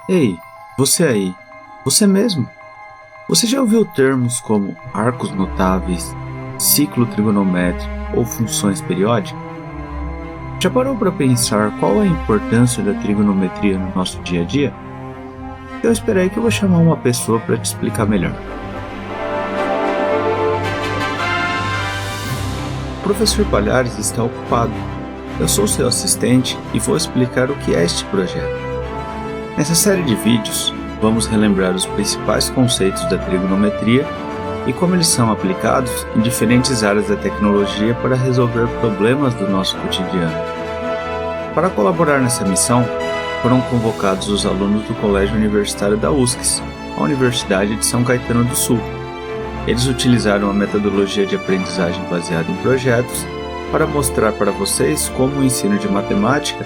Ei, você aí, você mesmo. Você já ouviu termos como arcos notáveis, ciclo trigonométrico ou funções periódicas? Já parou para pensar qual a importância da trigonometria no nosso dia a dia? Eu esperei que eu vou chamar uma pessoa para te explicar melhor. O professor Palhares está ocupado. Eu sou seu assistente e vou explicar o que é este projeto. Nessa série de vídeos, vamos relembrar os principais conceitos da trigonometria e como eles são aplicados em diferentes áreas da tecnologia para resolver problemas do nosso cotidiano. Para colaborar nessa missão, foram convocados os alunos do Colégio Universitário da USCS, a Universidade de São Caetano do Sul. Eles utilizaram a metodologia de aprendizagem baseada em projetos para mostrar para vocês como o ensino de matemática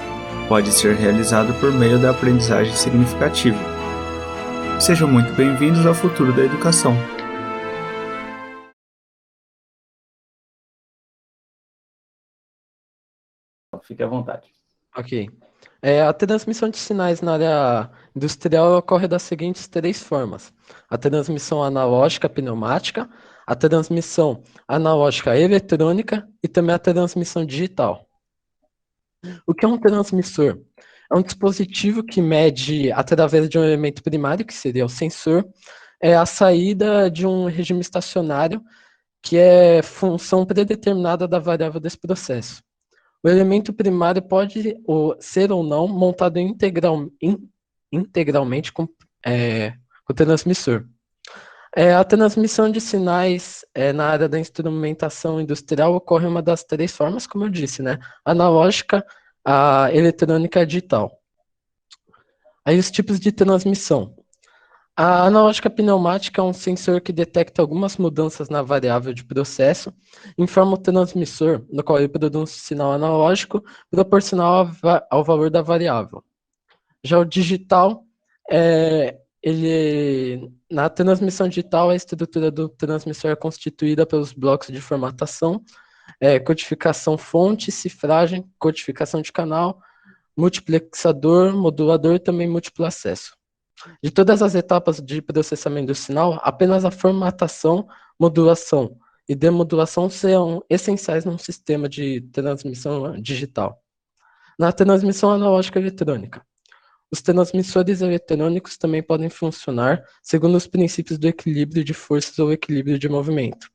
pode ser realizado por meio da aprendizagem significativa. Sejam muito bem-vindos ao futuro da educação. Fique à vontade. Ok. A transmissão de sinais na área industrial ocorre das seguintes três formas: a transmissão analógica pneumática, a transmissão analógica eletrônica e também a transmissão digital. O que é um transmissor? É um dispositivo que mede, através de um elemento primário, que seria o sensor, a saída de um regime estacionário, que é função predeterminada da variável desse processo. O elemento primário pode ser ou não montado integralmente com o transmissor. A transmissão de sinais na área da instrumentação industrial ocorre uma das três formas, como eu disse, né? Analógica, a eletrônica e a digital. Aí os tipos de transmissão. A analógica pneumática é um sensor que detecta algumas mudanças na variável de processo, informa o transmissor, no qual ele produz um sinal analógico proporcional ao valor da variável. Já o digital, na transmissão digital, a estrutura do transmissor é constituída pelos blocos de formatação, codificação fonte, cifragem, codificação de canal, multiplexador, modulador e também múltiplo acesso. De todas as etapas de processamento do sinal, apenas a formatação, modulação e demodulação serão essenciais num sistema de transmissão digital. Na transmissão analógica eletrônica, os transmissores eletrônicos também podem funcionar segundo os princípios do equilíbrio de forças ou equilíbrio de movimento.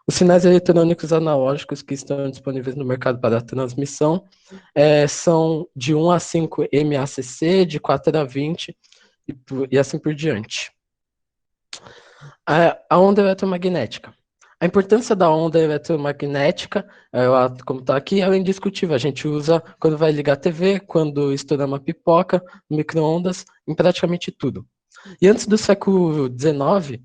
Os sinais eletrônicos analógicos que estão disponíveis no mercado para a transmissão são de 1 a 5 MACC, de 4 a 20 e assim por diante. A onda eletromagnética. A importância da onda eletromagnética, como está aqui, ela é indiscutível. A gente usa quando vai ligar a TV, quando estoura uma pipoca, micro-ondas, em praticamente tudo. E antes do século XIX,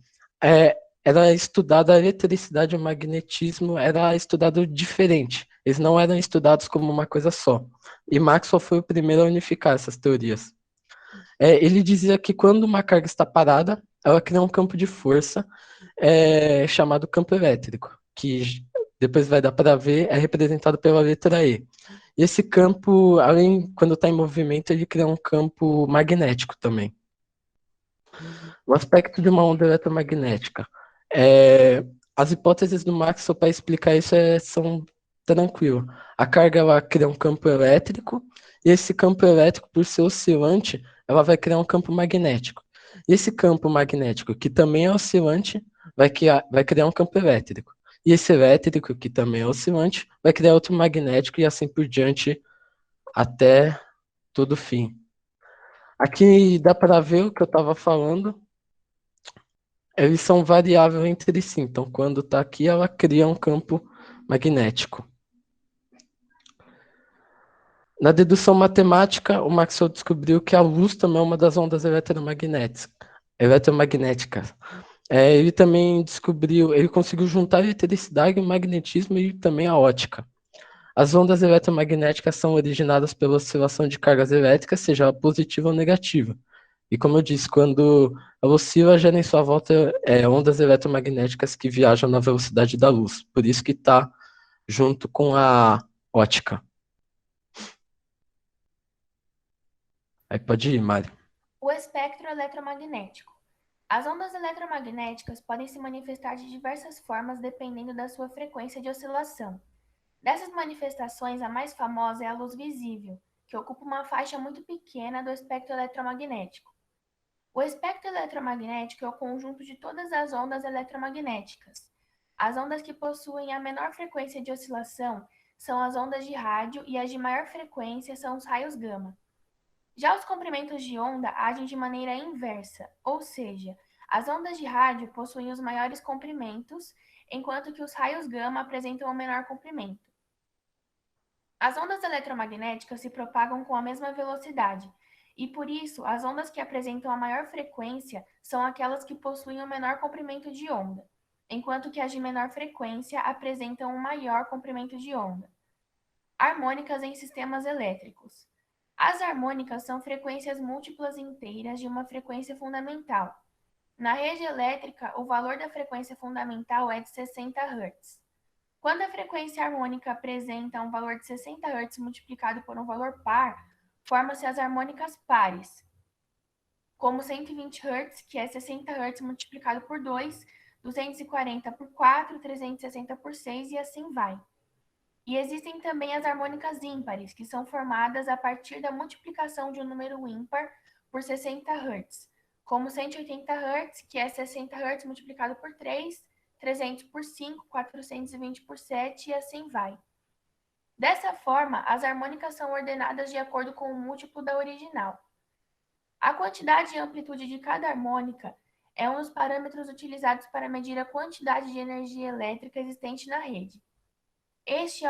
era estudada a eletricidade e o magnetismo, era estudado diferente. Eles não eram estudados como uma coisa só. E Maxwell foi o primeiro a unificar essas teorias. Ele dizia que quando uma carga está parada, ela cria um campo de força chamado campo elétrico, que depois vai dar para ver, é representado pela letra E. E esse campo, além, quando está em movimento, ele cria um campo magnético também. O aspecto de uma onda eletromagnética. As hipóteses do Maxwell para explicar isso são tranquilas. A carga ela cria um campo elétrico, e esse campo elétrico, por ser oscilante, ela vai criar um campo magnético. E esse campo magnético, que também é oscilante, vai criar um campo elétrico. E esse elétrico, que também é oscilante, vai criar outro magnético e assim por diante até todo fim. Aqui dá para ver o que eu estava falando. Eles são variáveis entre si. Então, quando está aqui, ela cria um campo magnético. Na dedução matemática, o Maxwell descobriu que a luz também é uma das ondas eletromagnéticas. Ele também ele conseguiu juntar a eletricidade, o magnetismo e também a ótica. As ondas eletromagnéticas são originadas pela oscilação de cargas elétricas, seja ela positiva ou negativa. E como eu disse, quando ela oscila, gera em sua volta ondas eletromagnéticas que viajam na velocidade da luz. Por isso que está junto com a ótica. Aí pode ir, Mário. espectro eletromagnético. As ondas eletromagnéticas podem se manifestar de diversas formas dependendo da sua frequência de oscilação. Dessas manifestações, a mais famosa é a luz visível, que ocupa uma faixa muito pequena do espectro eletromagnético. O espectro eletromagnético é o conjunto de todas as ondas eletromagnéticas. As ondas que possuem a menor frequência de oscilação são as ondas de rádio e as de maior frequência são os raios gama. Já os comprimentos de onda agem de maneira inversa, ou seja, as ondas de rádio possuem os maiores comprimentos, enquanto que os raios gama apresentam o menor comprimento. As ondas eletromagnéticas se propagam com a mesma velocidade, e por isso as ondas que apresentam a maior frequência são aquelas que possuem o menor comprimento de onda, enquanto que as de menor frequência apresentam um maior comprimento de onda. Harmônicas em sistemas elétricos. As harmônicas são frequências múltiplas inteiras de uma frequência fundamental. Na rede elétrica, o valor da frequência fundamental é de 60 Hz. Quando a frequência harmônica apresenta um valor de 60 Hz multiplicado por um valor par, formam-se as harmônicas pares, como 120 Hz, que é 60 Hz multiplicado por 2, 240 por 4, 360 por 6 e assim vai. E existem também as harmônicas ímpares, que são formadas a partir da multiplicação de um número ímpar por 60 Hz, como 180 Hz, que é 60 Hz multiplicado por 3, 300 por 5, 420 por 7 e assim vai. Dessa forma, as harmônicas são ordenadas de acordo com o múltiplo da original. A quantidade e amplitude de cada harmônica é um dos parâmetros utilizados para medir a quantidade de energia elétrica existente na rede. Este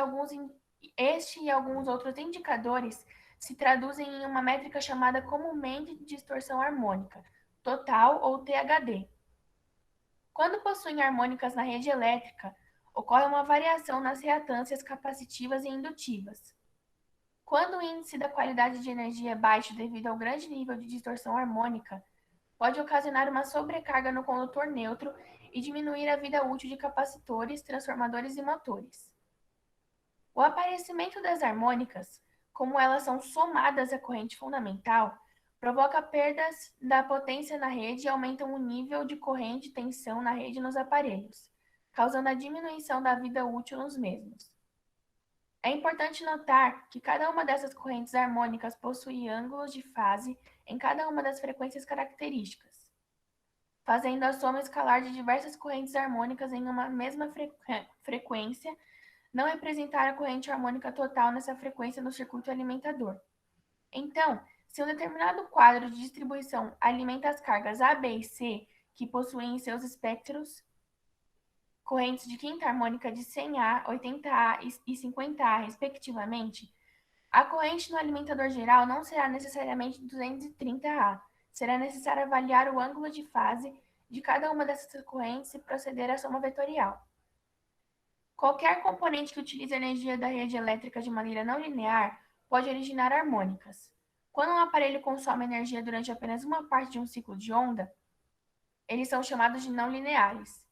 e alguns outros indicadores se traduzem em uma métrica chamada comumente de distorção harmônica, total ou THD. Quando possuem harmônicas na rede elétrica, ocorre uma variação nas reatâncias capacitivas e indutivas. Quando o índice da qualidade de energia é baixo devido ao grande nível de distorção harmônica, pode ocasionar uma sobrecarga no condutor neutro e diminuir a vida útil de capacitores, transformadores e motores. O aparecimento das harmônicas, como elas são somadas à corrente fundamental, provoca perdas da potência na rede e aumentam o nível de corrente e tensão na rede nos aparelhos, causando a diminuição da vida útil nos mesmos. É importante notar que cada uma dessas correntes harmônicas possui ângulos de fase em cada uma das frequências características, fazendo a soma escalar de diversas correntes harmônicas em uma mesma frequência não representar a corrente harmônica total nessa frequência no circuito alimentador. Então, se um determinado quadro de distribuição alimenta as cargas A, B e C, que possuem em seus espectros correntes de quinta harmônica de 100A, 80A e 50A, respectivamente, a corrente no alimentador geral não será necessariamente 230A. Será necessário avaliar o ângulo de fase de cada uma dessas correntes e proceder à soma vetorial. Qualquer componente que utilize a energia da rede elétrica de maneira não linear pode originar harmônicas. Quando um aparelho consome energia durante apenas uma parte de um ciclo de onda, eles são chamados de não lineares.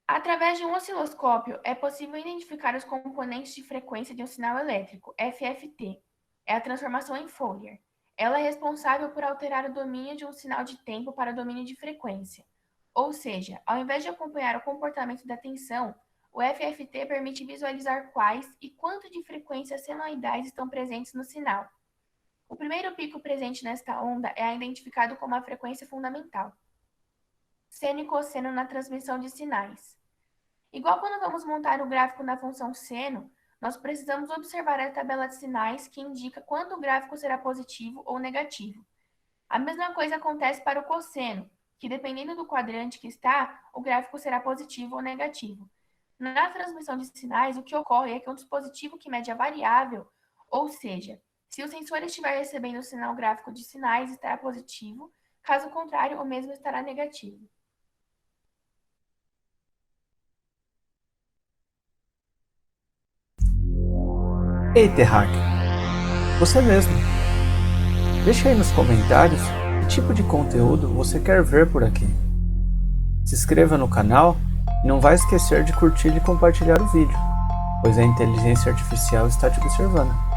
Através de um osciloscópio, é possível identificar os componentes de frequência de um sinal elétrico, FFT. É a transformação em Fourier. Ela é responsável por alterar o domínio de um sinal de tempo para o domínio de frequência. Ou seja, ao invés de acompanhar o comportamento da tensão, o FFT permite visualizar quais e quanto de frequências senoidais estão presentes no sinal. O primeiro pico presente nesta onda é identificado como a frequência fundamental. Seno e cosseno na transmissão de sinais. Igual quando vamos montar o gráfico da função seno, nós precisamos observar a tabela de sinais que indica quando o gráfico será positivo ou negativo. A mesma coisa acontece para o cosseno, que dependendo do quadrante que está, o gráfico será positivo ou negativo. Na transmissão de sinais, o que ocorre é que um dispositivo que mede a variável, ou seja, se o sensor estiver recebendo o sinal gráfico de sinais, estará positivo, caso contrário, o mesmo estará negativo. Ei, terráqueo, você mesmo. Deixa aí nos comentários que tipo de conteúdo você quer ver por aqui. Se inscreva no canal e não vai esquecer de curtir e compartilhar o vídeo, pois a inteligência artificial está te observando.